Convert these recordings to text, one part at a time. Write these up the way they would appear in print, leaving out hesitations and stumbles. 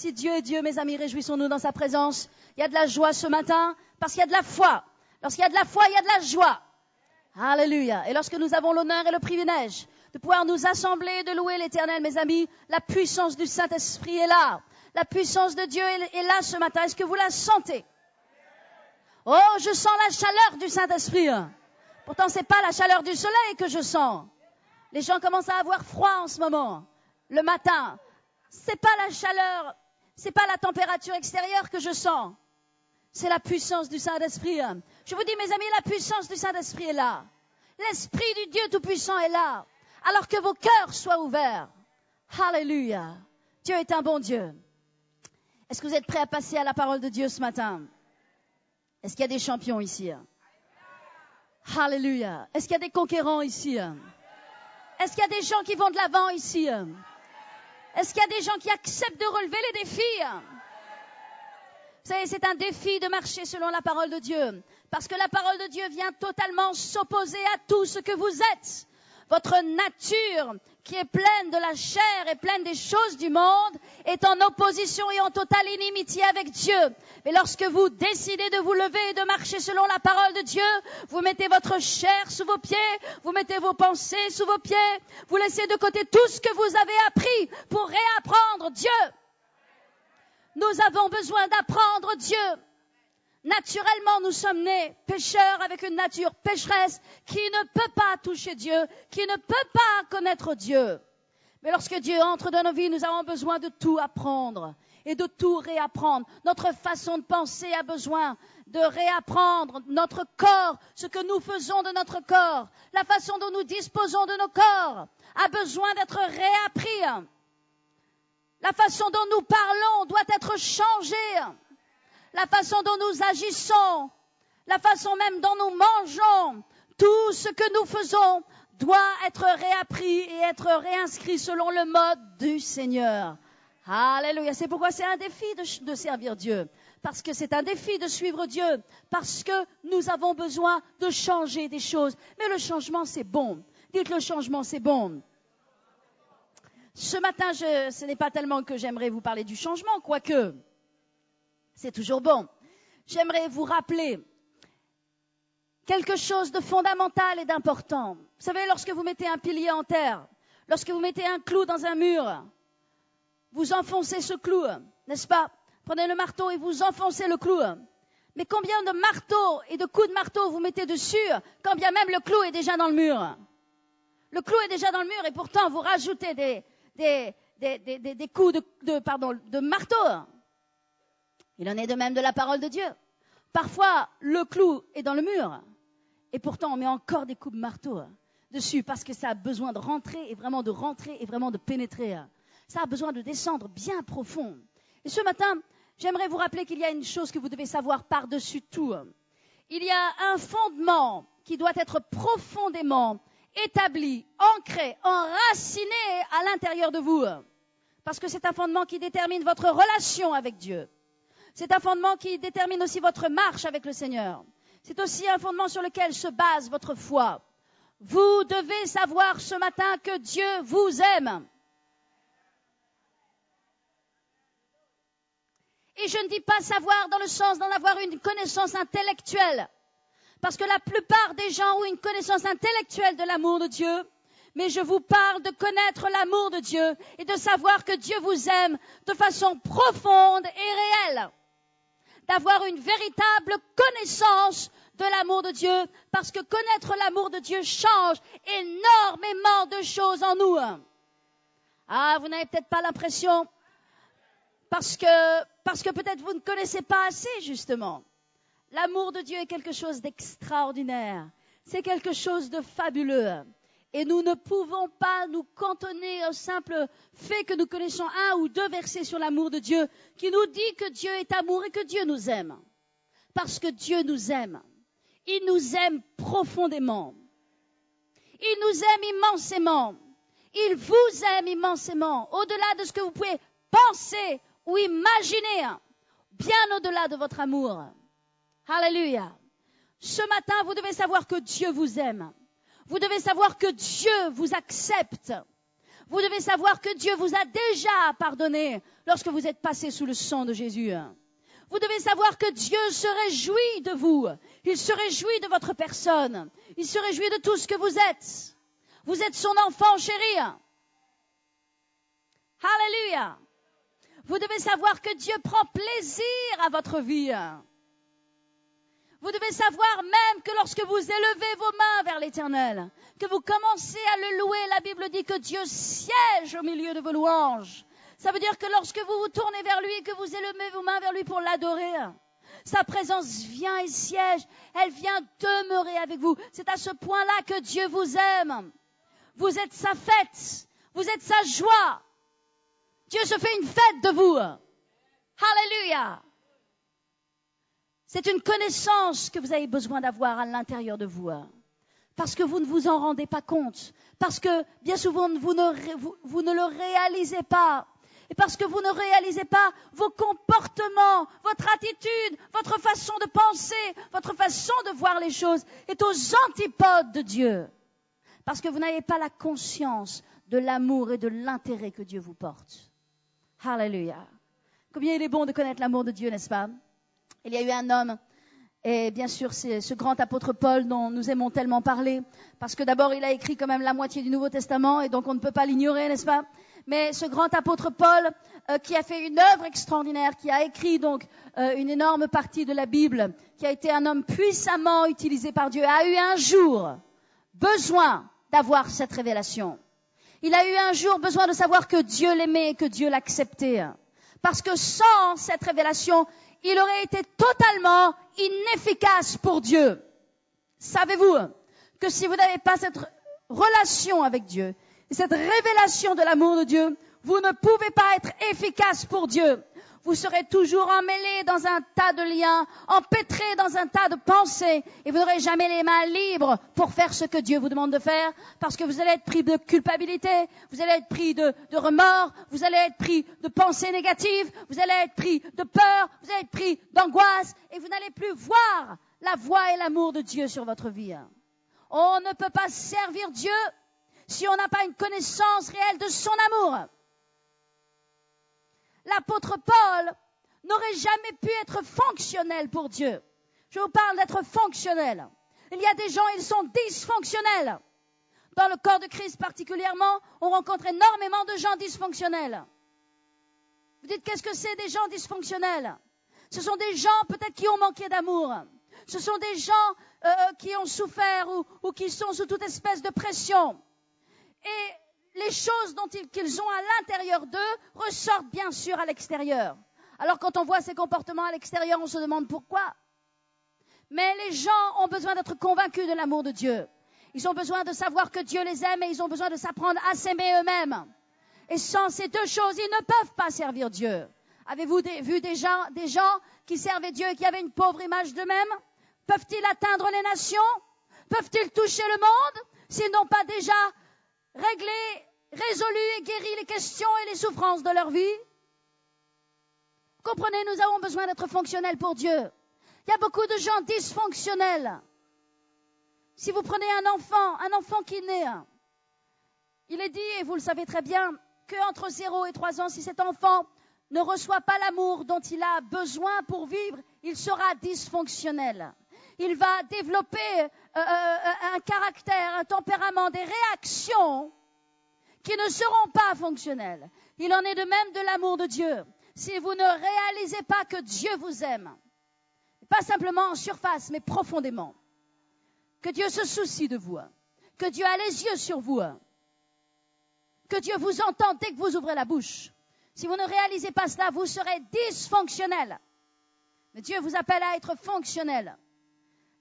Si Dieu est Dieu, mes amis, réjouissons-nous dans sa présence. Il y a de la joie ce matin parce qu'il y a de la foi. Lorsqu'il y a de la foi, il y a de la joie. Alléluia. Et lorsque nous avons l'honneur et le privilège de pouvoir nous assembler et de louer l'Éternel, mes amis, la puissance du Saint-Esprit est là. La puissance de Dieu est là ce matin. Est-ce que vous la sentez? Oh, je sens la chaleur du Saint-Esprit. Pourtant, c'est pas la chaleur du soleil que je sens. Les gens commencent à avoir froid en ce moment. Le matin. C'est pas la chaleur, c'est pas la température extérieure que je sens. C'est la puissance du Saint-Esprit. Je vous dis, mes amis, la puissance du Saint-Esprit est là. L'Esprit du Dieu Tout-Puissant est là. Alors que vos cœurs soient ouverts. Alléluia. Dieu est un bon Dieu. Est-ce que vous êtes prêts à passer à la parole de Dieu ce matin? Est-ce qu'il y a des champions ici? Alléluia. Est-ce qu'il y a des conquérants ici? Est-ce qu'il y a des gens qui vont de l'avant ici? Est-ce qu'il y a des gens qui acceptent de relever les défis? Vous savez, c'est un défi de marcher selon la parole de Dieu. Parce que la parole de Dieu vient totalement s'opposer à tout ce que vous êtes. Votre nature, qui est pleine de la chair et pleine des choses du monde, est en opposition et en totale inimitié avec Dieu. Mais lorsque vous décidez de vous lever et de marcher selon la parole de Dieu, vous mettez votre chair sous vos pieds, vous mettez vos pensées sous vos pieds, vous laissez de côté tout ce que vous avez appris pour réapprendre Dieu. Nous avons besoin d'apprendre Dieu. Naturellement, nous sommes nés pécheurs avec une nature pécheresse qui ne peut pas toucher Dieu, qui ne peut pas connaître Dieu. Mais lorsque Dieu entre dans nos vies, nous avons besoin de tout apprendre et de tout réapprendre. Notre façon de penser a besoin de réapprendre. Notre corps, ce que nous faisons de notre corps, la façon dont nous disposons de nos corps, a besoin d'être réappris. La façon dont nous parlons doit être changée. La façon dont nous agissons, la façon même dont nous mangeons, tout ce que nous faisons doit être réappris et être réinscrit selon le mode du Seigneur. Alléluia. C'est pourquoi c'est un défi de servir Dieu. Parce que c'est un défi de suivre Dieu. Parce que nous avons besoin de changer des choses. Mais le changement, c'est bon. Dites le changement, c'est bon. Ce matin, ce n'est pas tellement que j'aimerais vous parler du changement, quoique c'est toujours bon. J'aimerais vous rappeler quelque chose de fondamental et d'important. Vous savez, lorsque vous mettez un pilier en terre, lorsque vous mettez un clou dans un mur, vous enfoncez ce clou, n'est-ce pas? Prenez le marteau et vous enfoncez le clou. Mais combien de marteaux et de coups de marteau vous mettez dessus, quand bien même le clou est déjà dans le mur? Le clou est déjà dans le mur et pourtant vous rajoutez des coups de marteau. Il en est de même de la parole de Dieu. Parfois, le clou est dans le mur. Et pourtant, on met encore des coups de marteau dessus parce que ça a besoin de rentrer et vraiment de pénétrer. Ça a besoin de descendre bien profond. Et ce matin, j'aimerais vous rappeler qu'il y a une chose que vous devez savoir par-dessus tout. Il y a un fondement qui doit être profondément établi, ancré, enraciné à l'intérieur de vous. Parce que c'est un fondement qui détermine votre relation avec Dieu. C'est un fondement qui détermine aussi votre marche avec le Seigneur. C'est aussi un fondement sur lequel se base votre foi. Vous devez savoir ce matin que Dieu vous aime. Et je ne dis pas savoir dans le sens d'en avoir une connaissance intellectuelle. Parce que la plupart des gens ont une connaissance intellectuelle de l'amour de Dieu. Mais je vous parle de connaître l'amour de Dieu et de savoir que Dieu vous aime de façon profonde et réelle. D'avoir une véritable connaissance de l'amour de Dieu, parce que connaître l'amour de Dieu change énormément de choses en nous. Ah, vous n'avez peut-être pas l'impression, parce que peut-être vous ne connaissez pas assez, justement. L'amour de Dieu est quelque chose d'extraordinaire. C'est quelque chose de fabuleux. Et nous ne pouvons pas nous cantonner au simple fait que nous connaissons un ou deux versets sur l'amour de Dieu qui nous dit que Dieu est amour et que Dieu nous aime. Parce que Dieu nous aime. Il nous aime profondément. Il nous aime immensément. Il vous aime immensément. Au-delà de ce que vous pouvez penser ou imaginer. Bien au-delà de votre amour. Alléluia. Ce matin, vous devez savoir que Dieu vous aime. Vous devez savoir que Dieu vous accepte. Vous devez savoir que Dieu vous a déjà pardonné lorsque vous êtes passé sous le sang de Jésus. Vous devez savoir que Dieu se réjouit de vous. Il se réjouit de votre personne. Il se réjouit de tout ce que vous êtes. Vous êtes son enfant chéri. Alléluia. Vous devez savoir que Dieu prend plaisir à votre vie. Vous devez savoir même que lorsque vous élevez vos mains vers l'Éternel, que vous commencez à le louer, la Bible dit que Dieu siège au milieu de vos louanges. Ça veut dire que lorsque vous vous tournez vers lui et que vous élevez vos mains vers lui pour l'adorer, sa présence vient et siège, elle vient demeurer avec vous. C'est à ce point-là que Dieu vous aime. Vous êtes sa fête, vous êtes sa joie. Dieu se fait une fête de vous. Alléluia. C'est une connaissance que vous avez besoin d'avoir à l'intérieur de vous. Parce que vous ne vous en rendez pas compte. Parce que bien souvent vous ne le réalisez pas. Et parce que vous ne réalisez pas vos comportements, votre attitude, votre façon de penser, votre façon de voir les choses est aux antipodes de Dieu. Parce que vous n'avez pas la conscience de l'amour et de l'intérêt que Dieu vous porte. Alléluia. Combien il est bon de connaître l'amour de Dieu, n'est-ce pas? Il y a eu un homme, et bien sûr c'est ce grand apôtre Paul dont nous aimons tellement parler, parce que d'abord il a écrit quand même la moitié du Nouveau Testament, et donc on ne peut pas l'ignorer, n'est-ce pas? Mais ce grand apôtre Paul, qui a fait une œuvre extraordinaire, qui a écrit donc une énorme partie de la Bible, qui a été un homme puissamment utilisé par Dieu, a eu un jour besoin d'avoir cette révélation. Il a eu un jour besoin de savoir que Dieu l'aimait et que Dieu l'acceptait. Parce que sans cette révélation, il aurait été totalement inefficace pour Dieu. Savez-vous que si vous n'avez pas cette relation avec Dieu, et cette révélation de l'amour de Dieu, vous ne pouvez pas être efficace pour Dieu. Vous serez toujours emmêlé dans un tas de liens, empêtré dans un tas de pensées, et vous n'aurez jamais les mains libres pour faire ce que Dieu vous demande de faire, parce que vous allez être pris de culpabilité, vous allez être pris de remords, vous allez être pris de pensées négatives, vous allez être pris de peur, vous allez être pris d'angoisse, et vous n'allez plus voir la voix et l'amour de Dieu sur votre vie. On ne peut pas servir Dieu si on n'a pas une connaissance réelle de son amour. L'apôtre Paul n'aurait jamais pu être fonctionnel pour Dieu. Je vous parle d'être fonctionnel. Il y a des gens, ils sont dysfonctionnels. Dans le corps de Christ particulièrement, on rencontre énormément de gens dysfonctionnels. Vous dites, qu'est-ce que c'est des gens dysfonctionnels? Ce sont des gens peut-être qui ont manqué d'amour. Ce sont des gens qui ont souffert ou qui sont sous toute espèce de pression. Et les choses qu'ils ont à l'intérieur d'eux ressortent bien sûr à l'extérieur. Alors quand on voit ces comportements à l'extérieur, on se demande pourquoi. Mais les gens ont besoin d'être convaincus de l'amour de Dieu. Ils ont besoin de savoir que Dieu les aime et ils ont besoin de s'apprendre à s'aimer eux-mêmes. Et sans ces deux choses, ils ne peuvent pas servir Dieu. Avez-vous vu des gens qui servaient Dieu et qui avaient une pauvre image d'eux-mêmes? Peuvent-ils atteindre les nations? Peuvent-ils toucher le monde s'ils n'ont pas déjà résolu et guéri les questions et les souffrances de leur vie? Comprenez, nous avons besoin d'être fonctionnels pour Dieu. Il y a beaucoup de gens dysfonctionnels. Si vous prenez un enfant qui naît, il est dit, et vous le savez très bien, qu'entre 0 et 3 ans, si cet enfant ne reçoit pas l'amour dont il a besoin pour vivre, il sera dysfonctionnel. Il va développer un caractère, un tempérament, des réactions qui ne seront pas fonctionnelles. Il en est de même de l'amour de Dieu. Si vous ne réalisez pas que Dieu vous aime, pas simplement en surface, mais profondément, que Dieu se soucie de vous, que Dieu a les yeux sur vous, que Dieu vous entend dès que vous ouvrez la bouche. Si vous ne réalisez pas cela, vous serez dysfonctionnel. Mais Dieu vous appelle à être fonctionnel.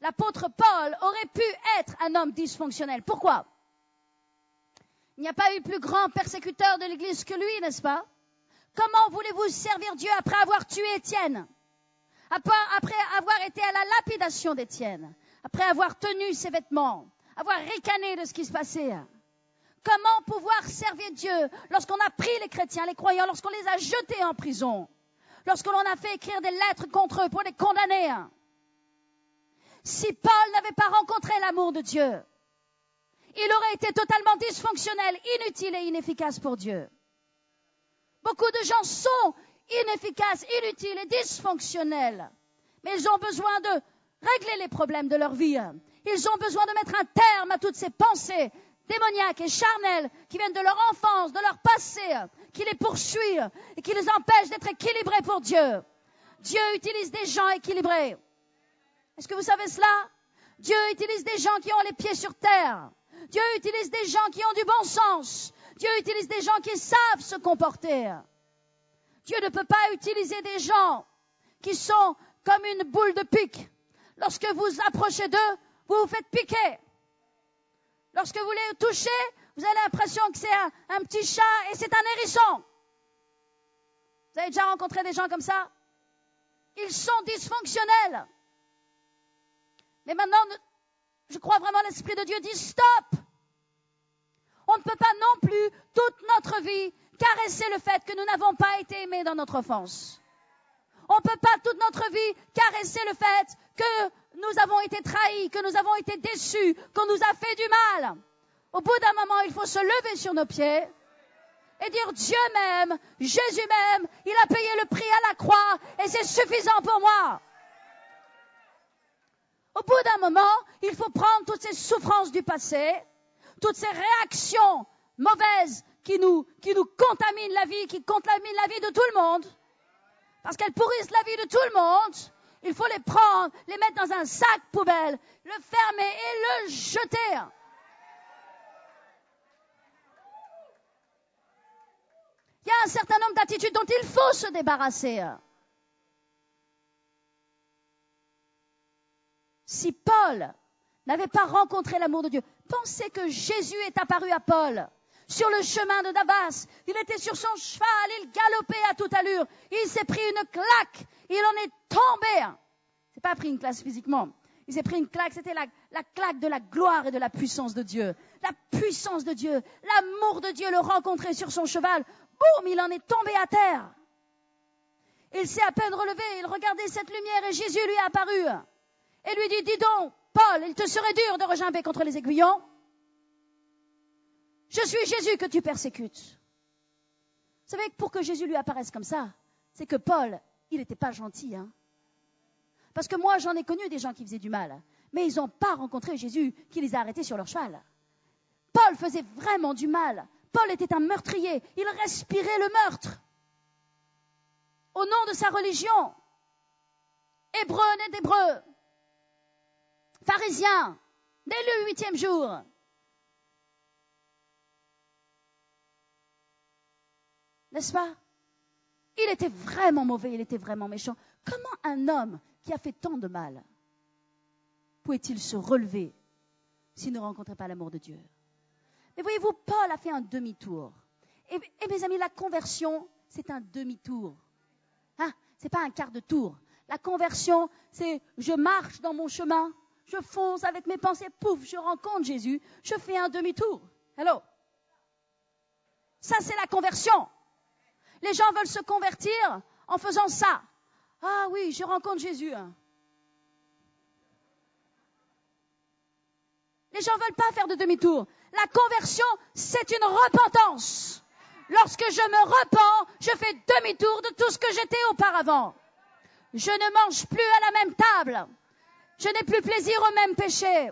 L'apôtre Paul aurait pu être un homme dysfonctionnel. Pourquoi? Il n'y a pas eu plus grand persécuteur de l'Église que lui, n'est-ce pas? Comment voulez-vous servir Dieu après avoir tué Étienne? Après avoir été à la lapidation d'Étienne? Après avoir tenu ses vêtements? Avoir ricané de ce qui se passait? Comment pouvoir servir Dieu lorsqu'on a pris les chrétiens, les croyants, lorsqu'on les a jetés en prison? Lorsqu'on a fait écrire des lettres contre eux pour les condamner? Si Paul n'avait pas rencontré l'amour de Dieu, il aurait été totalement dysfonctionnel, inutile et inefficace pour Dieu. Beaucoup de gens sont inefficaces, inutiles et dysfonctionnels. Mais ils ont besoin de régler les problèmes de leur vie. Ils ont besoin de mettre un terme à toutes ces pensées démoniaques et charnelles qui viennent de leur enfance, de leur passé, qui les poursuivent et qui les empêchent d'être équilibrés pour Dieu. Dieu utilise des gens équilibrés. Est-ce que vous savez cela? Dieu utilise des gens qui ont les pieds sur terre. Dieu utilise des gens qui ont du bon sens. Dieu utilise des gens qui savent se comporter. Dieu ne peut pas utiliser des gens qui sont comme une boule de pique. Lorsque vous approchez d'eux, vous vous faites piquer. Lorsque vous les touchez, vous avez l'impression que c'est un petit chat et c'est un hérisson. Vous avez déjà rencontré des gens comme ça? Ils sont dysfonctionnels. Mais maintenant, je crois vraiment l'Esprit de Dieu dit stop. On ne peut pas non plus toute notre vie caresser le fait que nous n'avons pas été aimés dans notre enfance. On ne peut pas toute notre vie caresser le fait que nous avons été trahis, que nous avons été déçus, qu'on nous a fait du mal. Au bout d'un moment, il faut se lever sur nos pieds et dire Dieu m'aime, Jésus m'aime, il a payé le prix à la croix et c'est suffisant pour moi. Au bout d'un moment, il faut prendre toutes ces souffrances du passé, toutes ces réactions mauvaises qui nous contaminent la vie, qui contaminent la vie de tout le monde, parce qu'elles pourrissent la vie de tout le monde. Il faut les prendre, les mettre dans un sac poubelle, le fermer et le jeter. Il y a un certain nombre d'attitudes dont il faut se débarrasser. Si Paul n'avait pas rencontré l'amour de Dieu, pensez que Jésus est apparu à Paul sur le chemin de Damas. Il était sur son cheval, il galopait à toute allure. Il s'est pris une claque, il en est tombé. Il s'est pas pris une claque physiquement. Il s'est pris une claque, c'était la claque de la gloire et de la puissance de Dieu. La puissance de Dieu, l'amour de Dieu le rencontrait sur son cheval. Boum, il en est tombé à terre. Il s'est à peine relevé, il regardait cette lumière et Jésus lui est apparu. Et lui dit, dis donc, Paul, il te serait dur de regimber contre les aiguillons. Je suis Jésus que tu persécutes. Vous savez que pour que Jésus lui apparaisse comme ça, c'est que Paul, il n'était pas gentil. Parce que moi, j'en ai connu des gens qui faisaient du mal. Mais ils n'ont pas rencontré Jésus qui les a arrêtés sur leur cheval. Paul faisait vraiment du mal. Paul était un meurtrier. Il respirait le meurtre. Au nom de sa religion. Hébreu né d'Hébreu. Pharisien. Dès le 8e jour. N'est-ce pas? Il était vraiment mauvais, il était vraiment méchant. Comment un homme qui a fait tant de mal pouvait-il se relever s'il ne rencontrait pas l'amour de Dieu? Mais voyez-vous, Paul a fait un demi-tour. Et mes amis, la conversion, c'est un demi-tour. C'est pas un quart de tour. La conversion, c'est je marche dans mon chemin, je fonce avec mes pensées, pouf, je rencontre Jésus, je fais un demi-tour. Hello. Ça, c'est la conversion. Les gens veulent se convertir en faisant ça. Ah oui, je rencontre Jésus. Les gens ne veulent pas faire de demi-tour. La conversion, c'est une repentance. Lorsque je me repens, je fais demi-tour de tout ce que j'étais auparavant. Je ne mange plus à la même table. Je n'ai plus plaisir au même péché.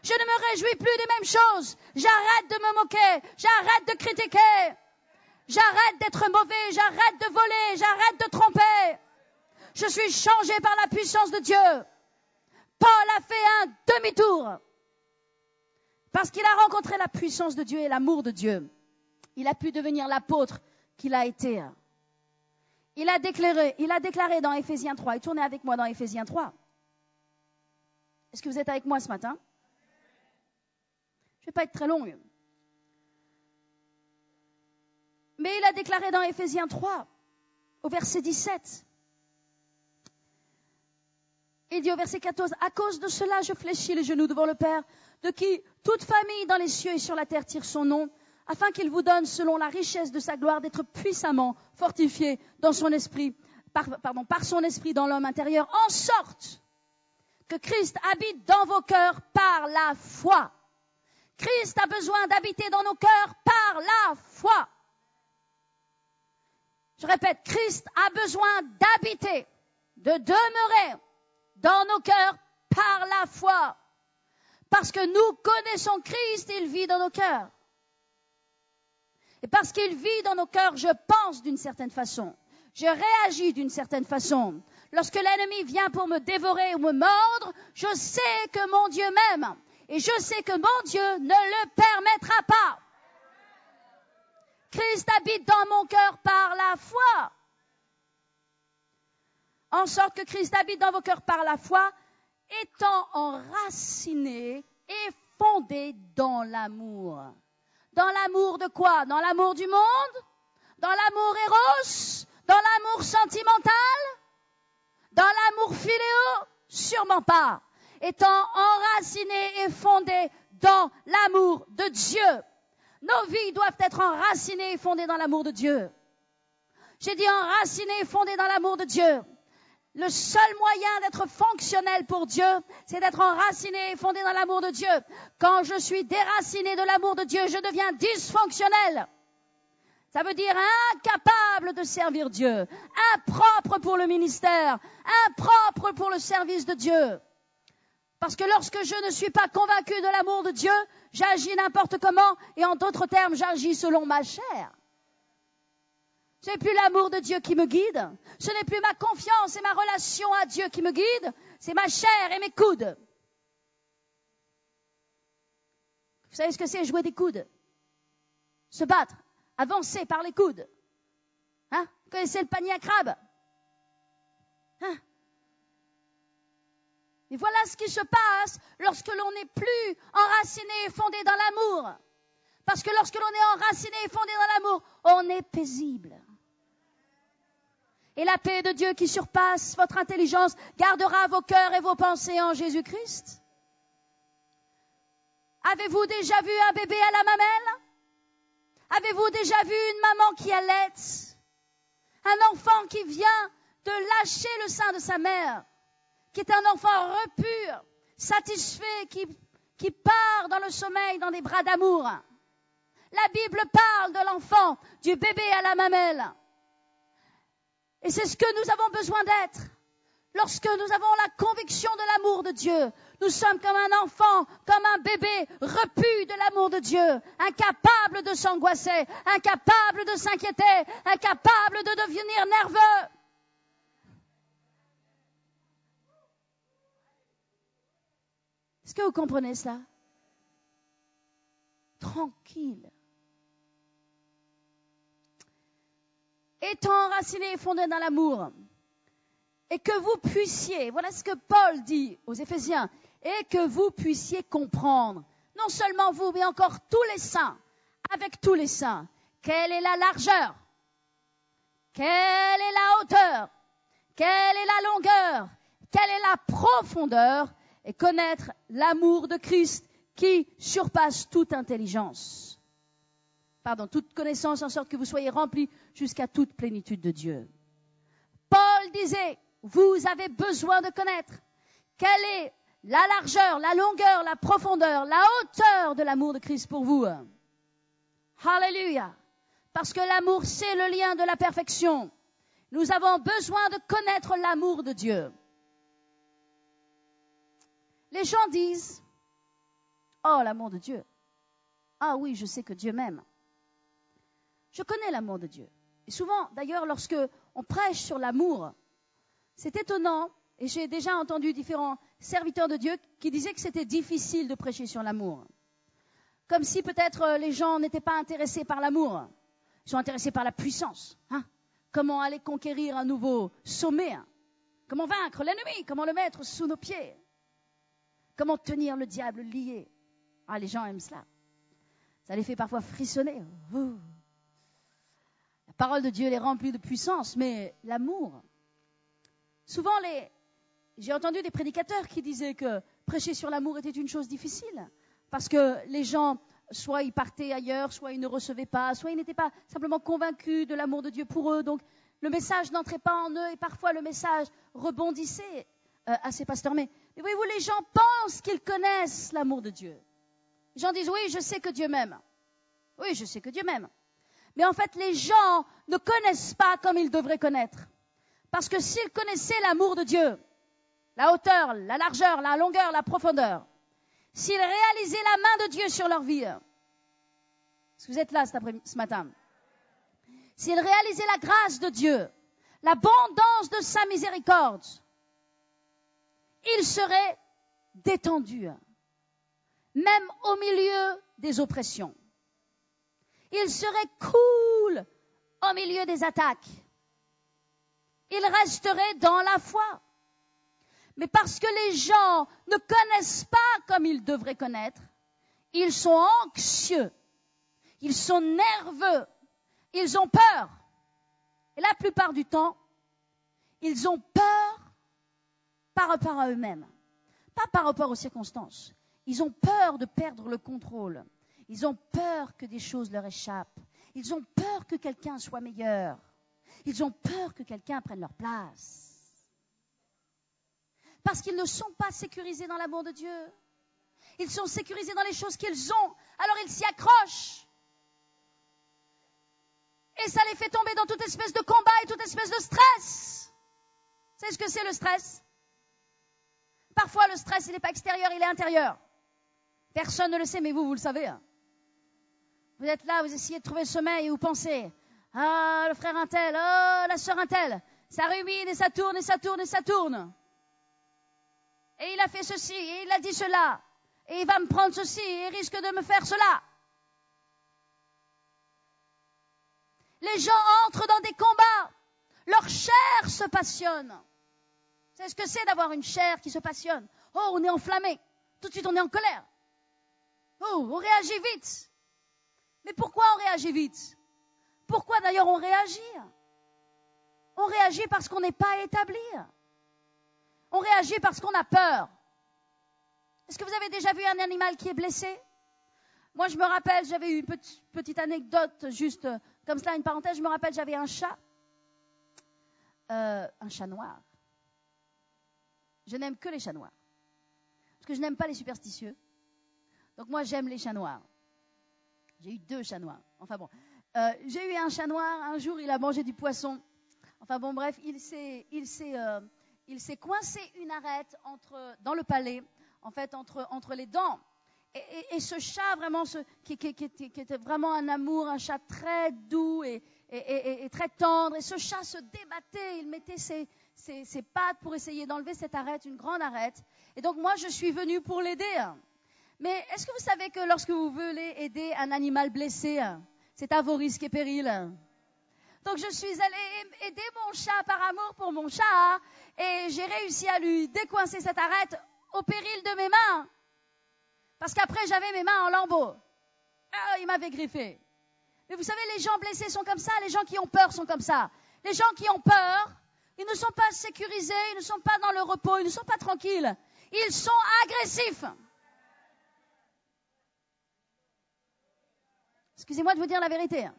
Je ne me réjouis plus des mêmes choses. J'arrête de me moquer. J'arrête de critiquer. J'arrête d'être mauvais. J'arrête de voler. J'arrête de tromper. Je suis changé par la puissance de Dieu. Paul a fait un demi-tour. Parce qu'il a rencontré la puissance de Dieu et l'amour de Dieu. Il a pu devenir l'apôtre qu'il a été. Il a déclaré dans Éphésiens 3, et tournez avec moi dans Éphésiens 3. Est-ce que vous êtes avec moi ce matin? Je ne vais pas être très longue. Mais il a déclaré dans Éphésiens 3, au verset 17. Il dit au verset 14, « À cause de cela, je fléchis les genoux devant le Père, de qui toute famille dans les cieux et sur la terre tire son nom, afin qu'il vous donne, selon la richesse de sa gloire, d'être puissamment fortifié dans son esprit, par son esprit dans l'homme intérieur, en sorte que Christ habite dans vos cœurs par la foi. Christ a besoin d'habiter dans nos cœurs par la foi. Je répète, Christ a besoin d'habiter, de demeurer dans nos cœurs par la foi. Parce que nous connaissons Christ, il vit dans nos cœurs. Et parce qu'il vit dans nos cœurs, je pense d'une certaine façon. Je réagis d'une certaine façon. Lorsque l'ennemi vient pour me dévorer ou me mordre, je sais que mon Dieu m'aime. Et je sais que mon Dieu ne le permettra pas. Christ habite dans mon cœur par la foi. En sorte que Christ habite dans vos cœurs par la foi, étant enraciné et fondé dans l'amour. Dans l'amour de quoi? Dans l'amour du monde? Dans l'amour éros? Dans l'amour sentimental? Dans l'amour philéo? Sûrement pas. Étant enraciné et fondé dans l'amour de Dieu. Nos vies doivent être enracinées et fondées dans l'amour de Dieu. J'ai dit enracinées et fondées dans l'amour de Dieu. Le seul moyen d'être fonctionnel pour Dieu, c'est d'être enraciné et fondé dans l'amour de Dieu. Quand je suis déraciné de l'amour de Dieu, je deviens dysfonctionnel. Ça veut dire incapable de servir Dieu, impropre pour le ministère, impropre pour le service de Dieu. Parce que lorsque je ne suis pas convaincu de l'amour de Dieu, j'agis n'importe comment et en d'autres termes, j'agis selon ma chair. Ce n'est plus l'amour de Dieu qui me guide, ce n'est plus ma confiance et ma relation à Dieu qui me guide, c'est ma chair et mes coudes. Vous savez ce que c'est jouer des coudes? Se battre, avancer par les coudes. Hein? Vous connaissez le panier à crabe? Hein? Et voilà ce qui se passe lorsque l'on n'est plus enraciné et fondé dans l'amour. Parce que lorsque l'on est enraciné et fondé dans l'amour, on est paisible. Et la paix de Dieu qui surpasse votre intelligence gardera vos cœurs et vos pensées en Jésus-Christ. Avez-vous déjà vu un bébé à la mamelle? Avez-vous déjà vu une maman qui allaite? Un enfant qui vient de lâcher le sein de sa mère, qui est un enfant repu, satisfait, qui part dans le sommeil dans des bras d'amour. La Bible parle de l'enfant, du bébé à la mamelle. Et c'est ce que nous avons besoin d'être. Lorsque nous avons la conviction de l'amour de Dieu, nous sommes comme un enfant, comme un bébé repu de l'amour de Dieu, incapable de s'angoisser, incapable de s'inquiéter, incapable de devenir nerveux. Est-ce que vous comprenez cela? Tranquille. Étant enraciné et fondé dans l'amour, et que vous puissiez, voilà ce que Paul dit aux Éphésiens, et que vous puissiez comprendre, non seulement vous, mais encore tous les saints, avec tous les saints, quelle est la largeur, quelle est la hauteur, quelle est la longueur, quelle est la profondeur, et connaître l'amour de Christ qui surpasse toute intelligence. Toute connaissance, en sorte que vous soyez remplis jusqu'à toute plénitude de Dieu. Paul disait, vous avez besoin de connaître quelle est la largeur, la longueur, la profondeur, la hauteur de l'amour de Christ pour vous. Alléluia. Parce que l'amour, c'est le lien de la perfection. Nous avons besoin de connaître l'amour de Dieu. Les gens disent, oh, l'amour de Dieu. Ah oui, je sais que Dieu m'aime. Je connais l'amour de Dieu. Et souvent, d'ailleurs, lorsque on prêche sur l'amour, c'est étonnant, et j'ai déjà entendu différents serviteurs de Dieu qui disaient que c'était difficile de prêcher sur l'amour. Comme si peut-être les gens n'étaient pas intéressés par l'amour. Ils sont intéressés par la puissance. Comment aller conquérir un nouveau sommet? Comment vaincre l'ennemi? Comment le mettre sous nos pieds? Comment tenir le diable lié? Ah, les gens aiment cela. Ça les fait parfois frissonner. La parole de Dieu les remplit de puissance, mais l'amour. Souvent, j'ai entendu des prédicateurs qui disaient que prêcher sur l'amour était une chose difficile, parce que les gens, soit ils partaient ailleurs, soit ils ne recevaient pas, soit ils n'étaient pas simplement convaincus de l'amour de Dieu pour eux. Donc, le message n'entrait pas en eux et parfois le message rebondissait à ces pasteurs. Mais voyez-vous, les gens pensent qu'ils connaissent l'amour de Dieu. Les gens disent, oui, je sais que Dieu m'aime. Oui, je sais que Dieu m'aime. Mais en fait, les gens ne connaissent pas comme ils devraient connaître. Parce que s'ils connaissaient l'amour de Dieu, la hauteur, la largeur, la longueur, la profondeur, s'ils réalisaient la main de Dieu sur leur vie, est-ce que vous êtes là ce matin? S'ils réalisaient la grâce de Dieu, l'abondance de sa miséricorde, ils seraient détendus, même au milieu des oppressions. Ils seraient cool au milieu des attaques. Ils resteraient dans la foi. Mais parce que les gens ne connaissent pas comme ils devraient connaître, ils sont anxieux, ils sont nerveux, ils ont peur. Et la plupart du temps, ils ont peur par rapport à eux-mêmes, pas par rapport aux circonstances. Ils ont peur de perdre le contrôle. Ils ont peur que des choses leur échappent. Ils ont peur que quelqu'un soit meilleur. Ils ont peur que quelqu'un prenne leur place. Parce qu'ils ne sont pas sécurisés dans l'amour de Dieu. Ils sont sécurisés dans les choses qu'ils ont. Alors ils s'y accrochent. Et ça les fait tomber dans toute espèce de combat et toute espèce de stress. Vous savez ce que c'est le stress? Parfois le stress, il n'est pas extérieur, il est intérieur. Personne ne le sait, mais vous le savez. Vous êtes là, vous essayez de trouver le sommeil et vous pensez, ah, le frère un tel, oh, la sœur un tel, ça rumine et ça tourne et ça tourne et ça tourne. Et il a fait ceci, et il a dit cela, et il va me prendre ceci, et il risque de me faire cela. Les gens entrent dans des combats, leur chair se passionne. Vous savez ce que c'est d'avoir une chair qui se passionne? Oh, on est enflammé, tout de suite on est en colère. Oh, on réagit vite. Mais pourquoi on réagit vite? Pourquoi d'ailleurs on réagit? On réagit parce qu'on n'est pas établi. On réagit parce qu'on a peur. Est-ce que vous avez déjà vu un animal qui est blessé? Moi, je me rappelle, j'avais eu une petite anecdote, juste comme cela, une parenthèse. Je me rappelle, j'avais un chat noir. Je n'aime que les chats noirs. Parce que je n'aime pas les superstitieux. Donc moi, j'aime les chats noirs. J'ai eu 2 chats noirs. Enfin bon, j'ai eu un chat noir. Un jour, il a mangé du poisson. Enfin bon, bref, il s'est coincé une arête dans le palais, en fait, entre les dents. Et ce chat, vraiment, qui était vraiment un amour, un chat très doux et très tendre. Et ce chat se débattait, il mettait ses pattes pour essayer d'enlever cette arête, une grande arête. Et donc moi, je suis venue pour l'aider. Mais est-ce que vous savez que lorsque vous voulez aider un animal blessé, c'est à vos risques et périls? Donc je suis allée aider mon chat par amour pour mon chat et j'ai réussi à lui décoincer cette arête au péril de mes mains. Parce qu'après j'avais mes mains en lambeaux. Ah, il m'avait griffé. Mais vous savez, les gens blessés sont comme ça, les gens qui ont peur sont comme ça. Les gens qui ont peur, ils ne sont pas sécurisés, ils ne sont pas dans le repos, ils ne sont pas tranquilles. Ils sont agressifs. Excusez-moi de vous dire la vérité.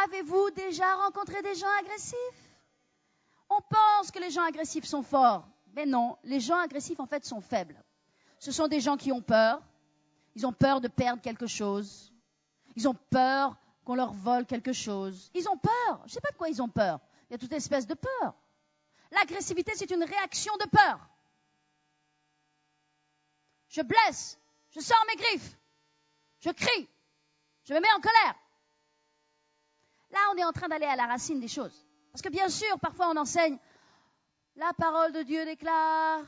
Avez-vous déjà rencontré des gens agressifs? On pense que les gens agressifs sont forts. Mais non, les gens agressifs en fait sont faibles. Ce sont des gens qui ont peur. Ils ont peur de perdre quelque chose. Ils ont peur qu'on leur vole quelque chose. Ils ont peur. Je ne sais pas de quoi ils ont peur. Il y a toute espèce de peur. L'agressivité, c'est une réaction de peur. Je blesse. Je sors mes griffes. Je crie. Je me mets en colère. Là, on est en train d'aller à la racine des choses. Parce que bien sûr, parfois on enseigne, la parole de Dieu déclare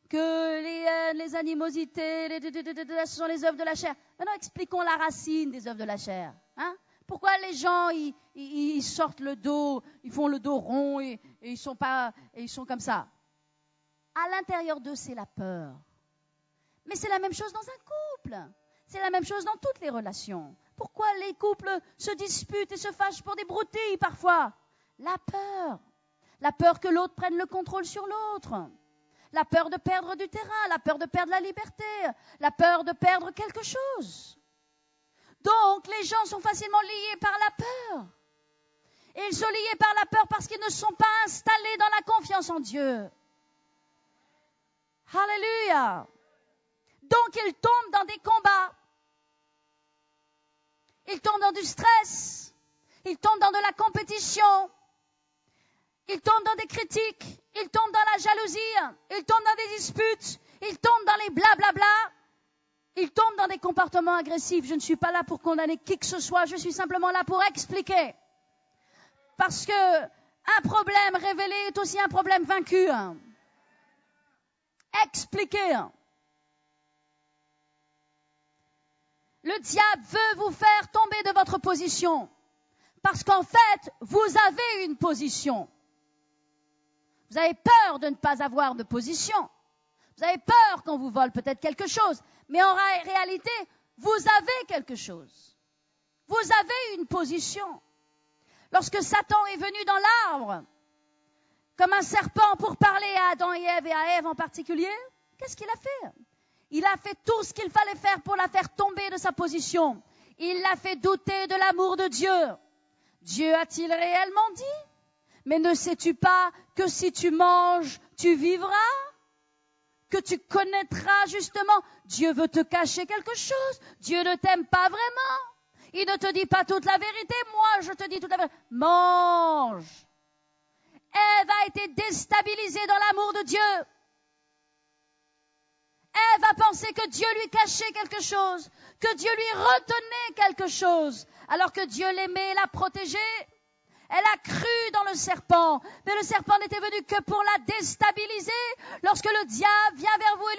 que les haines, les animosités, ce sont les œuvres de la chair. Maintenant, expliquons la racine des œuvres de la chair. Hein? Pourquoi les gens, ils sortent le dos, ils font le dos rond et ils sont comme ça? À l'intérieur d'eux, c'est la peur. Mais c'est la même chose dans un couple. C'est la même chose dans toutes les relations. Pourquoi les couples se disputent et se fâchent pour des broutilles parfois? La peur. La peur que l'autre prenne le contrôle sur l'autre. La peur de perdre du terrain, la peur de perdre la liberté, la peur de perdre quelque chose. Donc, les gens sont facilement liés par la peur. Et ils sont liés par la peur parce qu'ils ne sont pas installés dans la confiance en Dieu. Alléluia. Donc ils tombent dans des combats. Ils tombent dans du stress. Ils tombent dans de la compétition. Ils tombent dans des critiques. Ils tombent dans la jalousie. Ils tombent dans des disputes. Ils tombent dans les blablabla. Ils tombent dans des comportements agressifs. Je ne suis pas là pour condamner qui que ce soit. Je suis simplement là pour expliquer. Parce que un problème révélé est aussi un problème vaincu. Expliquer. Le diable veut vous faire tomber de votre position. Parce qu'en fait, vous avez une position. Vous avez peur de ne pas avoir de position. Vous avez peur qu'on vous vole peut-être quelque chose. Mais en réalité, vous avez quelque chose. Vous avez une position. Lorsque Satan est venu dans l'arbre, comme un serpent pour parler à Adam et Ève à Ève en particulier, qu'est-ce qu'il a fait? Il a fait tout ce qu'il fallait faire pour la faire tomber de sa position. Il l'a fait douter de l'amour de Dieu. Dieu a-t-il réellement dit? Mais ne sais-tu pas que si tu manges, tu vivras? Que tu connaîtras justement? Dieu veut te cacher quelque chose. Dieu ne t'aime pas vraiment. Il ne te dit pas toute la vérité. Moi, je te dis toute la vérité. Mange. Ève a été déstabilisée dans l'amour de Dieu. Ève a pensé que Dieu lui cachait quelque chose, que Dieu lui retenait quelque chose, alors que Dieu l'aimait et l'a protégée. Elle a cru dans le serpent, mais le serpent n'était venu que pour la déstabiliser. Lorsque le diable vient vers vous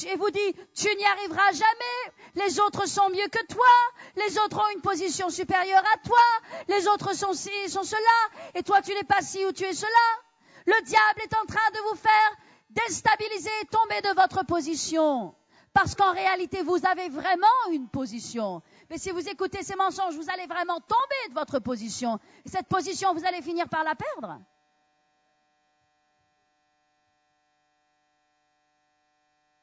et vous dit, tu n'y arriveras jamais, les autres sont mieux que toi, les autres ont une position supérieure à toi, les autres sont ci, sont cela, et toi tu n'es pas ci ou tu es cela. Le diable est en train de vous faire déstabiliser et tomber de votre position. Parce qu'en réalité, vous avez vraiment une position. Mais si vous écoutez ces mensonges, vous allez vraiment tomber de votre position. Et cette position, vous allez finir par la perdre.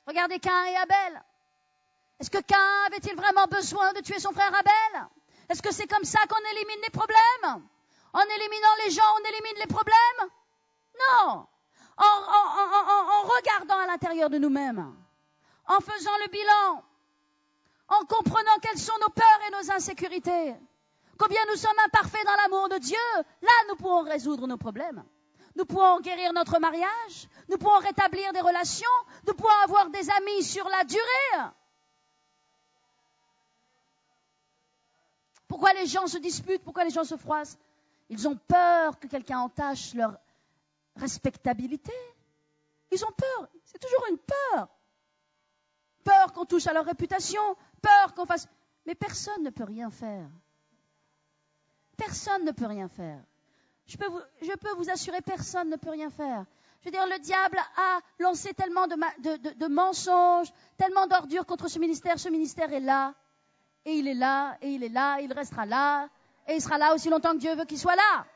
Regardez Caïn et Abel. Est-ce que Caïn avait-il vraiment besoin de tuer son frère Abel? Est-ce que c'est comme ça qu'on élimine les problèmes? En éliminant les gens, on élimine les problèmes? Non. En regardant à l'intérieur de nous-mêmes, en faisant le bilan, en comprenant quelles sont nos peurs et nos insécurités, combien nous sommes imparfaits dans l'amour de Dieu, là nous pourrons résoudre nos problèmes. Nous pourrons guérir notre mariage, nous pourrons rétablir des relations, nous pourrons avoir des amis sur la durée. Pourquoi les gens se disputent? Pourquoi les gens se froissent? Ils ont peur que quelqu'un entache leur respectabilité. Ils ont peur. C'est toujours une peur. Peur qu'on touche à leur réputation. Peur qu'on fasse... Mais personne ne peut rien faire. Personne ne peut rien faire. Je peux vous assurer, personne ne peut rien faire. Je veux dire, le diable a lancé tellement de mensonges, tellement d'ordures contre ce ministère. Ce ministère est là. Et il est là, et il est là, et il restera là. Et il sera là aussi longtemps que Dieu veut qu'il soit là.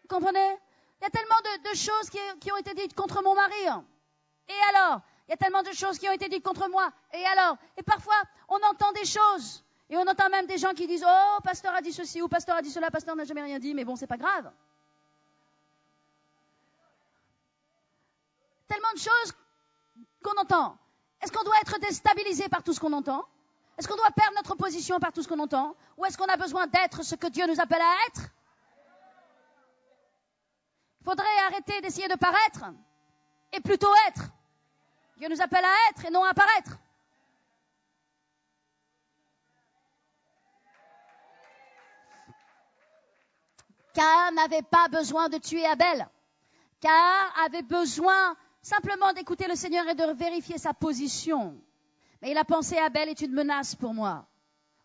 Vous comprenez? Il y a tellement de choses qui ont été dites contre mon mari. Et alors? Il y a tellement de choses qui ont été dites contre moi. Et alors? Et parfois, on entend des choses. Et on entend même des gens qui disent « Oh, pasteur a dit ceci ou pasteur a dit cela, pasteur n'a jamais rien dit, mais bon, c'est pas grave. » Tellement de choses qu'on entend. Est-ce qu'on doit être déstabilisé par tout ce qu'on entend? Est-ce qu'on doit perdre notre position par tout ce qu'on entend? Ou est-ce qu'on a besoin d'être ce que Dieu nous appelle à être? Il faudrait arrêter d'essayer de paraître et plutôt être. Dieu nous appelle à être et non à paraître. Caïn n'avait pas besoin de tuer Abel. Caïn avait besoin simplement d'écouter le Seigneur et de vérifier sa position. Mais il a pensé, Abel est une menace pour moi.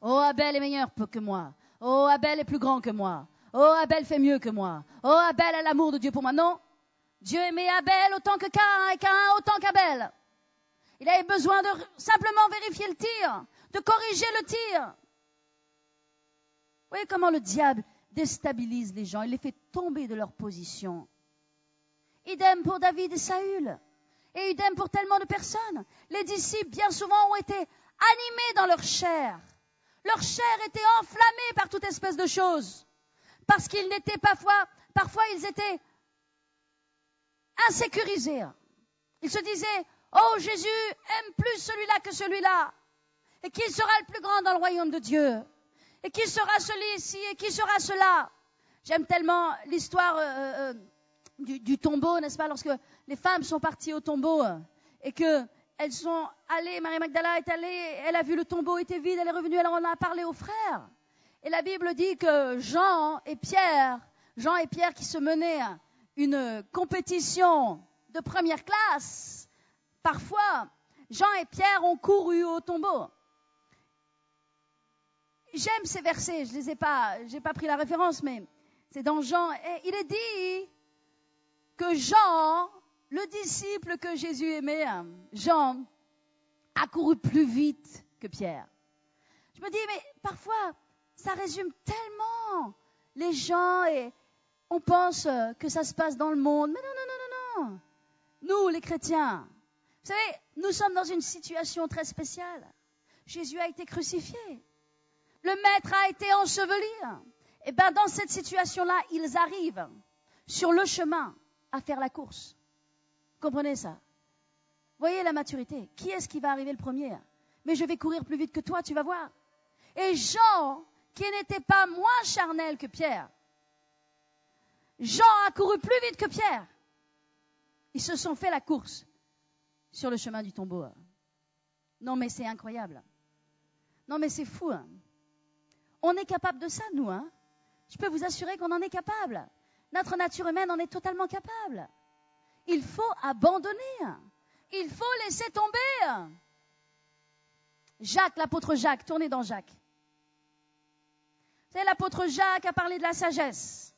Oh, Abel est meilleur que moi. Oh, Abel est plus grand que moi. Oh, Abel fait mieux que moi. Oh, Abel a l'amour de Dieu pour moi. Non, Dieu aimait Abel autant que Caïn et Caïn autant qu'Abel. Il avait besoin de simplement vérifier le tir, de corriger le tir. Vous voyez comment le diable déstabilise les gens, il les fait tomber de leur position. Idem pour David et Saül. Et idem pour tellement de personnes. Les disciples, bien souvent, ont été animés dans leur chair. Leur chair était enflammée par toute espèce de choses. Parce qu'ils n'étaient parfois ils étaient insécurisés. Ils se disaient, Oh, Jésus aime plus celui-là que celui-là. Et qui sera le plus grand dans le royaume de Dieu? Et qui sera celui-ci? Et qui sera cela? J'aime tellement l'histoire du tombeau, n'est-ce pas? Lorsque les femmes sont parties au tombeau et qu'elles sont allées, Marie Magdala est allée, elle a vu le tombeau était vide, elle est revenue, elle en a parlé aux frères. Et la Bible dit que Jean et Pierre qui se menaient une compétition de première classe, parfois, Jean et Pierre ont couru au tombeau. J'aime ces versets, j'ai pas pris la référence, mais c'est dans Jean. Et il est dit que Jean, le disciple que Jésus aimait, Jean, a couru plus vite que Pierre. Je me dis, mais parfois, ça résume tellement les gens et on pense que ça se passe dans le monde. Mais non. Nous, les chrétiens, vous savez, nous sommes dans une situation très spéciale. Jésus a été crucifié. Le maître a été enseveli. Et bien, dans cette situation-là, ils arrivent sur le chemin à faire la course. Comprenez ça? Voyez la maturité. Qui est-ce qui va arriver le premier? Mais je vais courir plus vite que toi, tu vas voir. Et Jean, qui n'était pas moins charnel que Pierre, Jean a couru plus vite que Pierre. Ils se sont fait la course sur le chemin du tombeau. Non, mais c'est incroyable. Non, mais c'est fou. On est capable de ça, nous. Je peux vous assurer qu'on en est capable. Notre nature humaine en est totalement capable. Il faut abandonner. Il faut laisser tomber. Jacques, l'apôtre Jacques, tournez dans Jacques. Vous savez, l'apôtre Jacques a parlé de la sagesse.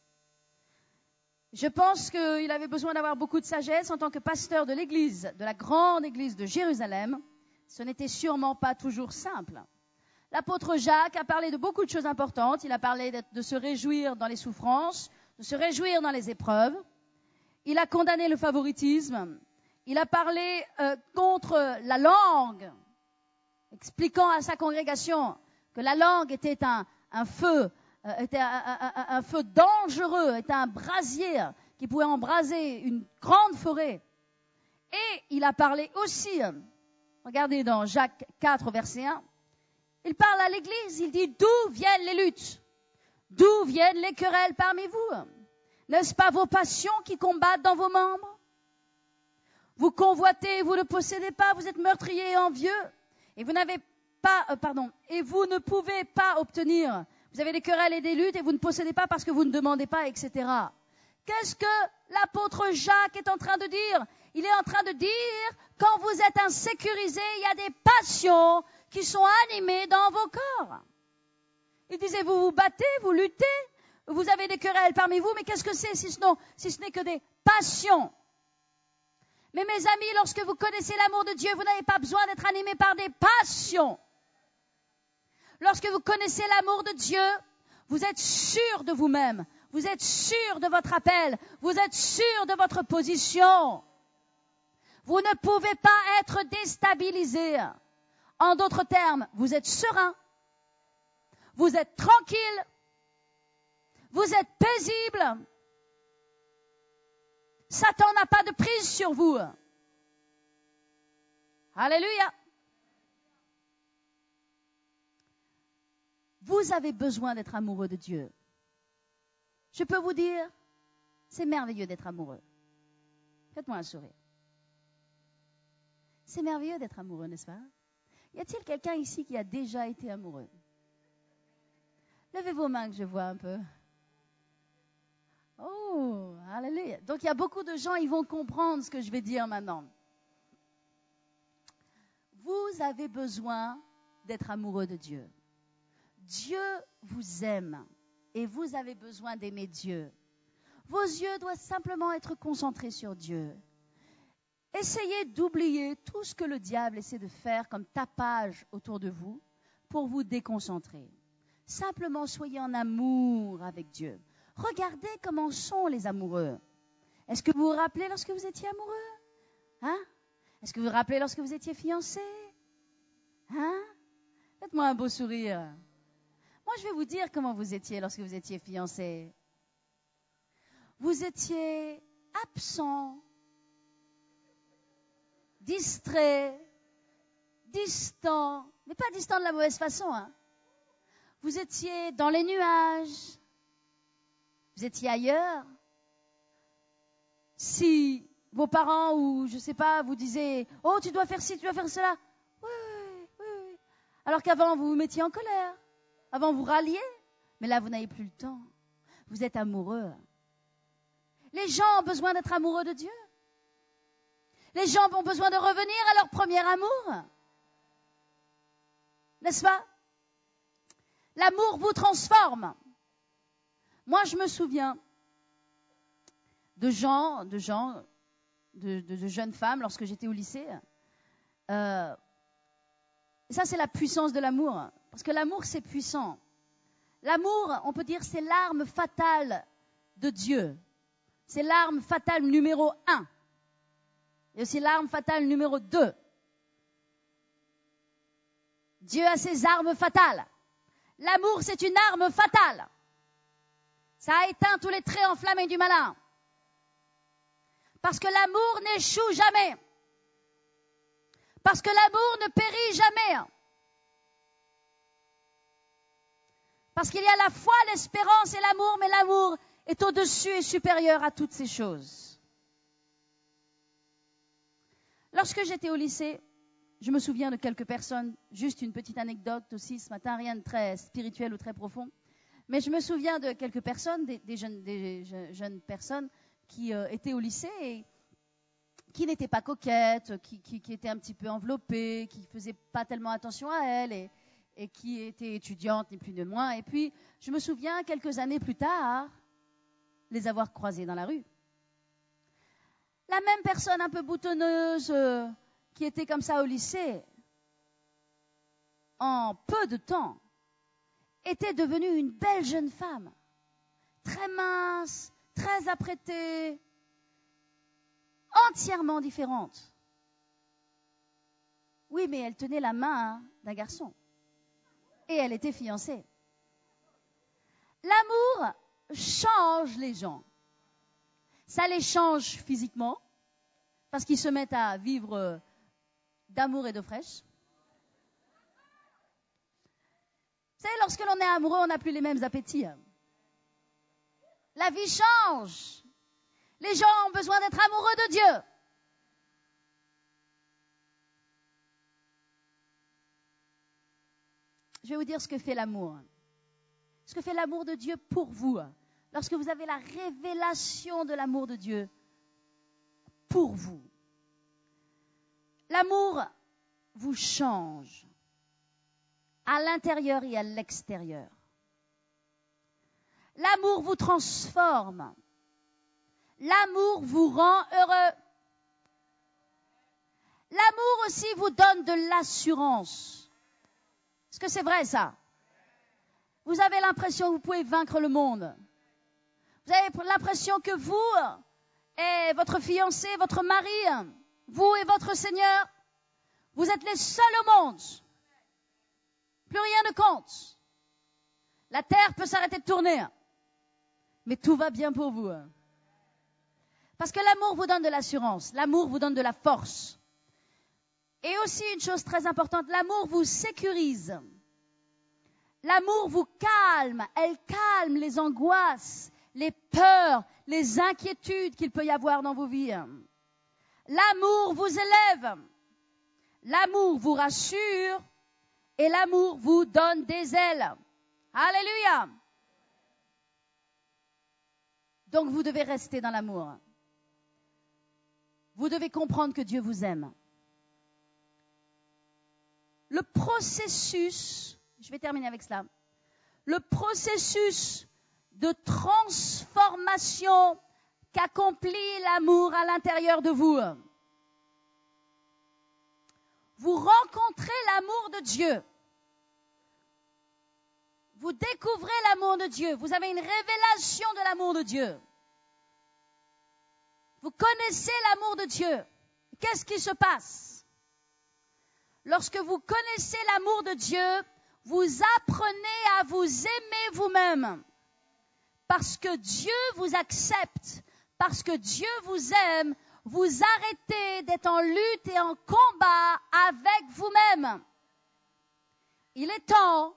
Je pense qu'il avait besoin d'avoir beaucoup de sagesse en tant que pasteur de l'église, de la grande église de Jérusalem. Ce n'était sûrement pas toujours simple. L'apôtre Jacques a parlé de beaucoup de choses importantes. Il a parlé de se réjouir dans les souffrances, de se réjouir dans les épreuves. Il a condamné le favoritisme. Il a parlé contre la langue, expliquant à sa congrégation que la langue était un feu dangereux, était un brasier qui pouvait embraser une grande forêt. Et il a parlé aussi, regardez dans Jacques 4, verset 1, il parle à l'église, il dit d'où viennent les luttes, d'où viennent les querelles parmi vous? N'est-ce pas vos passions qui combattent dans vos membres? Vous convoitez, vous ne possédez pas, vous êtes meurtriers et envieux, et vous n'avez pas, et vous ne pouvez pas obtenir. Vous avez des querelles et des luttes et vous ne possédez pas parce que vous ne demandez pas, etc. Qu'est-ce que l'apôtre Jacques est en train de dire? Il est en train de dire, quand vous êtes insécurisé, il y a des passions qui sont animées dans vos corps. Il disait, vous vous battez, vous luttez, vous avez des querelles parmi vous, mais qu'est-ce que c'est si ce n'est que des passions? Mais mes amis, lorsque vous connaissez l'amour de Dieu, vous n'avez pas besoin d'être animés par des passions. Lorsque vous connaissez l'amour de Dieu, vous êtes sûr de vous-même, vous êtes sûr de votre appel, vous êtes sûr de votre position. Vous ne pouvez pas être déstabilisé. En d'autres termes, vous êtes serein, vous êtes tranquille, vous êtes paisible. Satan n'a pas de prise sur vous. Alléluia. Vous avez besoin d'être amoureux de Dieu. Je peux vous dire, c'est merveilleux d'être amoureux. Faites-moi un sourire. C'est merveilleux d'être amoureux, n'est-ce pas? Y a-t-il quelqu'un ici qui a déjà été amoureux? Levez vos mains que je vois un peu. Oh, alléluia. Donc il y a beaucoup de gens, ils vont comprendre ce que je vais dire maintenant. Vous avez besoin d'être amoureux de Dieu. Dieu vous aime et vous avez besoin d'aimer Dieu. Vos yeux doivent simplement être concentrés sur Dieu. Essayez d'oublier tout ce que le diable essaie de faire comme tapage autour de vous pour vous déconcentrer. Simplement soyez en amour avec Dieu. Regardez comment sont les amoureux. Est-ce que vous vous rappelez lorsque vous étiez amoureux? Est-ce que vous vous rappelez lorsque vous étiez fiancé? Faites-moi un beau sourire. Moi, je vais vous dire comment vous étiez lorsque vous étiez fiancé. Vous étiez absent distrait, distant, mais pas distant de la mauvaise façon. Hein. Vous étiez dans les nuages, vous étiez ailleurs. Si vos parents ou je sais pas vous disaient « Oh, tu dois faire ci, tu dois faire cela », oui. Alors qu'avant, vous vous mettiez en colère. Avant, vous râliez. Mais là, vous n'avez plus le temps. Vous êtes amoureux. Les gens ont besoin d'être amoureux de Dieu. Les gens ont besoin de revenir à leur premier amour. N'est-ce pas? L'amour vous transforme. Moi, je me souviens de jeunes femmes lorsque j'étais au lycée. Ça, c'est la puissance de l'amour. Parce que l'amour, c'est puissant. L'amour, on peut dire, c'est l'arme fatale de Dieu. C'est l'arme fatale numéro 1. Et aussi l'arme fatale numéro 2. Dieu a ses armes fatales. L'amour, c'est une arme fatale. Ça a éteint tous les traits enflammés du malin. Parce que l'amour n'échoue jamais. Parce que l'amour ne périt jamais. Parce qu'il y a la foi, l'espérance et l'amour, mais l'amour est au-dessus et supérieur à toutes ces choses. Lorsque j'étais au lycée, je me souviens de quelques personnes, juste une petite anecdote aussi ce matin, rien de très spirituel ou très profond, mais je me souviens de quelques personnes, des jeunes personnes qui étaient au lycée et qui n'étaient pas coquettes, qui étaient un petit peu enveloppées, qui ne faisaient pas tellement attention à elles et qui étaient étudiantes, ni plus ni moins. Et puis, je me souviens, quelques années plus tard, les avoir croisées dans la rue. La même personne un peu boutonneuse qui était comme ça au lycée, en peu de temps, était devenue une belle jeune femme, très mince, très apprêtée, entièrement différente. Oui, mais elle tenait la main d'un garçon. Et elle était fiancée. L'amour change les gens. Ça les change physiquement, parce qu'ils se mettent à vivre d'amour et d'eau fraîche. Vous savez, lorsque l'on est amoureux, on n'a plus les mêmes appétits. La vie change. Les gens ont besoin d'être amoureux de Dieu. Je vais vous dire ce que fait l'amour. Ce que fait l'amour de Dieu pour vous. Lorsque vous avez la révélation de l'amour de Dieu pour vous. L'amour vous change à l'intérieur et à l'extérieur. L'amour vous transforme. L'amour vous rend heureux. L'amour aussi vous donne de l'assurance. Est-ce que c'est vrai ça? Vous avez l'impression que vous pouvez vaincre le monde. Vous avez l'impression que vous et votre fiancé, votre mari, vous et votre Seigneur, vous êtes les seuls au monde. Plus rien ne compte. La terre peut s'arrêter de tourner. Mais tout va bien pour vous. Parce que l'amour vous donne de l'assurance. L'amour vous donne de la force. Et aussi une chose très importante, l'amour vous sécurise. L'amour vous calme. Elle calme les angoisses, les peurs, les inquiétudes qu'il peut y avoir dans vos vies. L'amour vous élève. L'amour vous rassure. Et l'amour vous donne des ailes. Alléluia. Donc vous devez rester dans l'amour. Vous devez comprendre que Dieu vous aime. Le processus, je vais terminer avec cela, le processus de transformation qu'accomplit l'amour à l'intérieur de vous. Vous rencontrez l'amour de Dieu. Vous découvrez l'amour de Dieu. Vous avez une révélation de l'amour de Dieu. Vous connaissez l'amour de Dieu. Qu'est-ce qui se passe? Lorsque vous connaissez l'amour de Dieu, vous apprenez à vous aimer vous-même. Parce que Dieu vous accepte, parce que Dieu vous aime, vous arrêtez d'être en lutte et en combat avec vous-même. Il est temps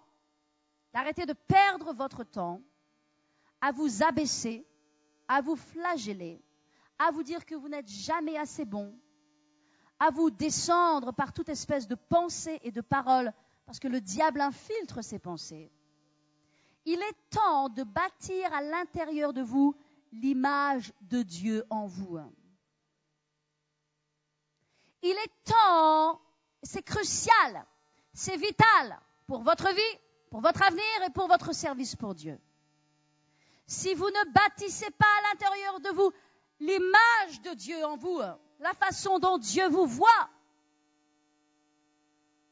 d'arrêter de perdre votre temps à vous abaisser, à vous flageller, à vous dire que vous n'êtes jamais assez bon, à vous descendre par toute espèce de pensée et de paroles, parce que le diable infiltre ces pensées. Il est temps de bâtir à l'intérieur de vous l'image de Dieu en vous. Il est temps, c'est crucial, c'est vital pour votre vie, pour votre avenir et pour votre service pour Dieu. Si vous ne bâtissez pas à l'intérieur de vous l'image de Dieu en vous, la façon dont Dieu vous voit,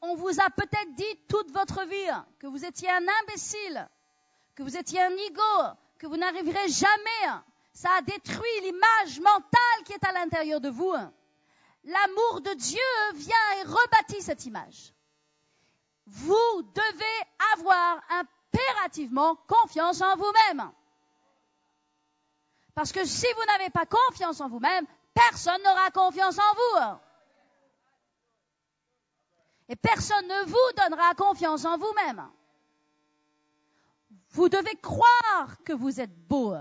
on vous a peut-être dit toute votre vie que vous étiez un imbécile, que vous étiez un nigo, que vous n'arriverez jamais. Ça a détruit l'image mentale qui est à l'intérieur de vous. L'amour de Dieu vient et rebâtit cette image. Vous devez avoir impérativement confiance en vous-même. Parce que si vous n'avez pas confiance en vous-même, personne n'aura confiance en vous. Et personne ne vous donnera confiance en vous-même. Vous devez croire que vous êtes beau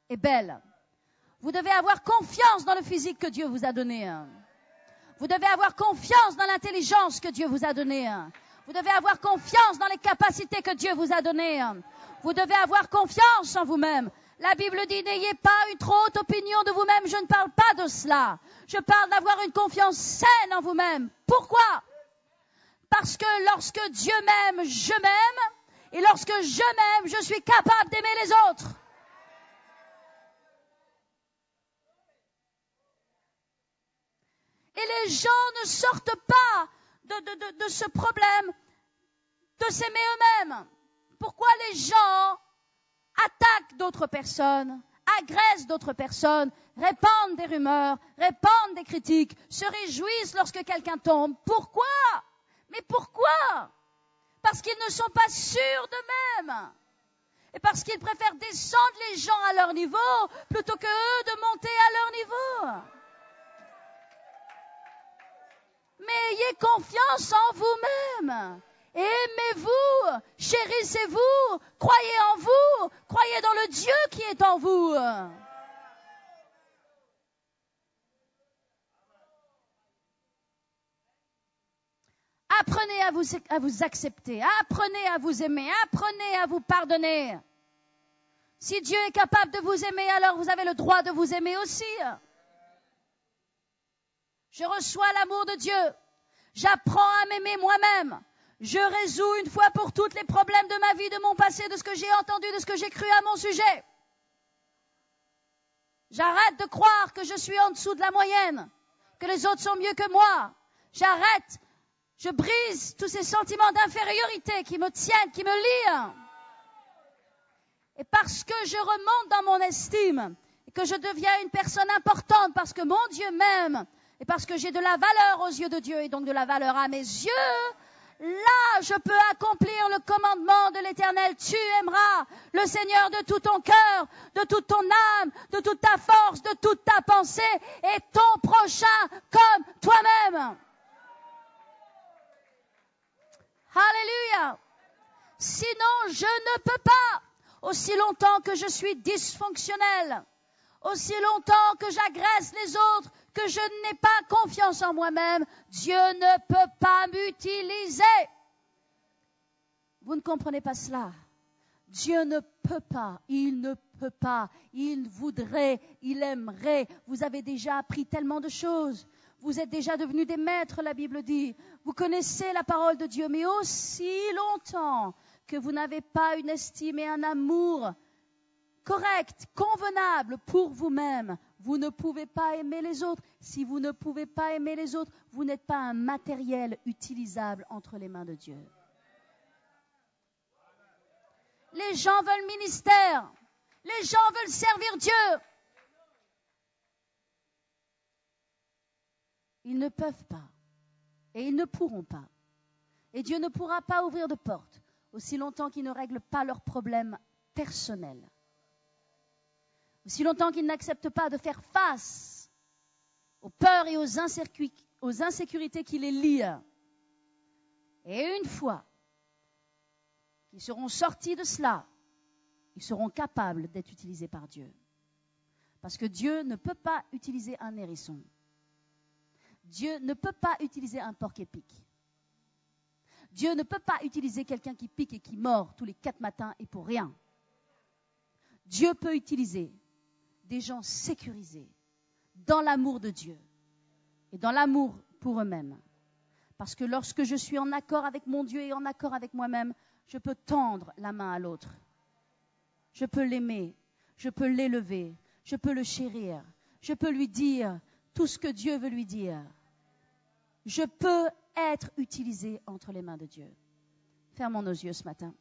et belle. Vous devez avoir confiance dans le physique que Dieu vous a donné. Vous devez avoir confiance dans l'intelligence que Dieu vous a donnée. Vous devez avoir confiance dans les capacités que Dieu vous a données. Vous devez avoir confiance en vous-même. La Bible dit, n'ayez pas une trop haute opinion de vous-même. Je ne parle pas de cela. Je parle d'avoir une confiance saine en vous-même. Pourquoi ? Parce que lorsque Dieu m'aime, je m'aime. Et lorsque je m'aime, je suis capable d'aimer les autres. Et les gens ne sortent pas de ce problème de s'aimer eux-mêmes. Pourquoi les gens attaquent d'autres personnes, agressent d'autres personnes, répandent des rumeurs, répandent des critiques, se réjouissent lorsque quelqu'un tombe? Pourquoi? Mais pourquoi? Parce qu'ils ne sont pas sûrs d'eux-mêmes. Et parce qu'ils préfèrent descendre les gens à leur niveau plutôt que eux de monter à leur niveau. Mais ayez confiance en vous-même. Aimez-vous, chérissez-vous, croyez en vous, croyez dans le Dieu qui est en vous. Apprenez à vous accepter, apprenez à vous aimer, apprenez à vous pardonner. Si Dieu est capable de vous aimer, alors vous avez le droit de vous aimer aussi. Je reçois l'amour de Dieu. J'apprends à m'aimer moi-même. Je résous une fois pour toutes les problèmes de ma vie, de mon passé, de ce que j'ai entendu, de ce que j'ai cru à mon sujet. J'arrête de croire que je suis en dessous de la moyenne, que les autres sont mieux que moi. J'arrête, je brise tous ces sentiments d'infériorité qui me tiennent, qui me lient. Et parce que je remonte dans mon estime, et que je deviens une personne importante, parce que mon Dieu m'aime, et parce que j'ai de la valeur aux yeux de Dieu, et donc de la valeur à mes yeux, là, je peux accomplir le commandement de l'Éternel. Tu aimeras le Seigneur de tout ton cœur, de toute ton âme, de toute ta force, de toute ta pensée, et ton prochain comme toi-même. Alléluia. Sinon, je ne peux pas, aussi longtemps que je suis dysfonctionnel, aussi longtemps que j'agresse les autres, que je n'ai pas confiance en moi-même, Dieu ne peut pas m'utiliser. Vous ne comprenez pas cela. Dieu ne peut pas, il ne peut pas, il voudrait, il aimerait. Vous avez déjà appris tellement de choses. Vous êtes déjà devenus des maîtres, la Bible dit. Vous connaissez la parole de Dieu, mais aussi longtemps que vous n'avez pas une estime et un amour correct, convenable pour vous-même, vous ne pouvez pas aimer les autres. Si vous ne pouvez pas aimer les autres, vous n'êtes pas un matériel utilisable entre les mains de Dieu. Les gens veulent ministère. Les gens veulent servir Dieu. Ils ne peuvent pas. Et ils ne pourront pas. Et Dieu ne pourra pas ouvrir de porte aussi longtemps qu'ils ne règlent pas leurs problèmes personnels. Aussi longtemps qu'ils n'acceptent pas de faire face aux peurs et aux insécurités qui les lient. Et une fois qu'ils seront sortis de cela, ils seront capables d'être utilisés par Dieu. Parce que Dieu ne peut pas utiliser un hérisson. Dieu ne peut pas utiliser un porc-épic. Dieu ne peut pas utiliser quelqu'un qui pique et qui mord tous les 4 matins et pour rien. Dieu peut utiliser des gens sécurisés dans l'amour de Dieu et dans l'amour pour eux-mêmes. Parce que lorsque je suis en accord avec mon Dieu et en accord avec moi-même, je peux tendre la main à l'autre. Je peux l'aimer, je peux l'élever, je peux le chérir, je peux lui dire tout ce que Dieu veut lui dire. Je peux être utilisé entre les mains de Dieu. Fermons nos yeux ce matin.